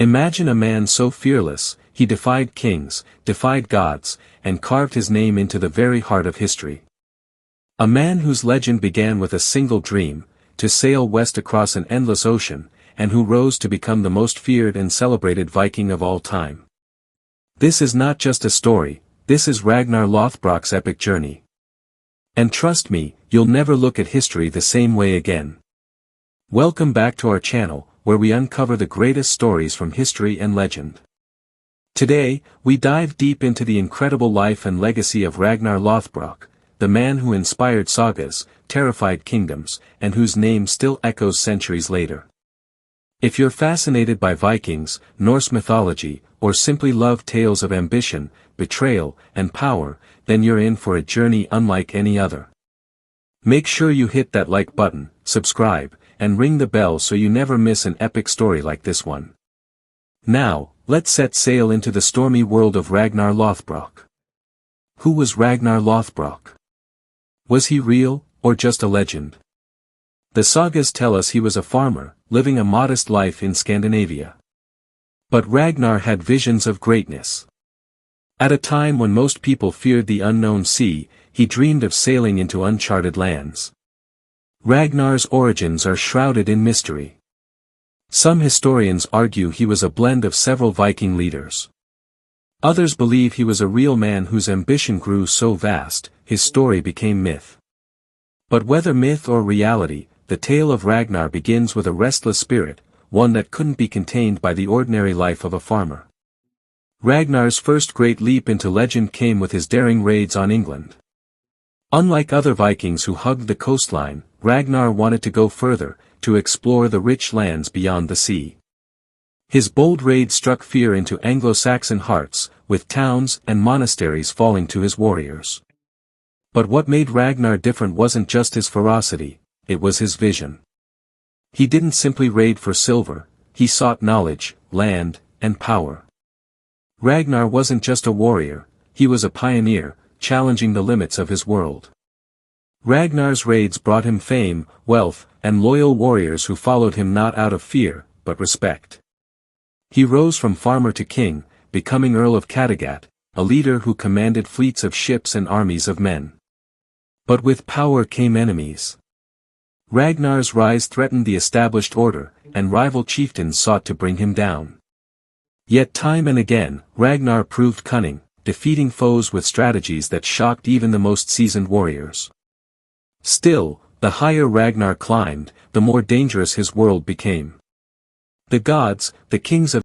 Imagine a man so fearless, he defied kings, defied gods, and carved his name into the very heart of history. A man whose legend began with a single dream, to sail west across an endless ocean, and who rose to become the most feared and celebrated Viking of all time. This is not just a story, this is Ragnar Lothbrok's epic journey. And trust me, you'll never look at history the same way again. Welcome back to our channel, where we uncover the greatest stories from history and legend. Today, we dive deep into the incredible life and legacy of Ragnar Lothbrok, the man who inspired sagas, terrified kingdoms, and whose name still echoes centuries later. If you're fascinated by Vikings, Norse mythology, or simply love tales of ambition, betrayal, and power, then you're in for a journey unlike any other. Make sure you hit that like button, subscribe, and ring the bell so you never miss an epic story like this one. Now, let's set sail into the stormy world of Ragnar Lothbrok. Who was Ragnar Lothbrok? Was he real, or just a legend? The sagas tell us he was a farmer, living a modest life in Scandinavia. But Ragnar had visions of greatness. At a time when most people feared the unknown sea, he dreamed of sailing into uncharted lands. Ragnar's origins are shrouded in mystery. Some historians argue he was a blend of several Viking leaders. Others believe he was a real man whose ambition grew so vast, his story became myth. But whether myth or reality, the tale of Ragnar begins with a restless spirit, one that couldn't be contained by the ordinary life of a farmer. Ragnar's first great leap into legend came with his daring raids on England. Unlike other Vikings who hugged the coastline, Ragnar wanted to go further, to explore the rich lands beyond the sea. His bold raid struck fear into Anglo-Saxon hearts, with towns and monasteries falling to his warriors. But what made Ragnar different wasn't just his ferocity, it was his vision. He didn't simply raid for silver, he sought knowledge, land, and power. Ragnar wasn't just a warrior, he was a pioneer, challenging the limits of his world. Ragnar's raids brought him fame, wealth, and loyal warriors who followed him not out of fear, but respect. He rose from farmer to king, becoming Earl of Kattegat, a leader who commanded fleets of ships and armies of men. But with power came enemies. Ragnar's rise threatened the established order, and rival chieftains sought to bring him down. Yet time and again, Ragnar proved cunning, defeating foes with strategies that shocked even the most seasoned warriors. Still, the higher Ragnar climbed, the more dangerous his world became. The gods, the kings of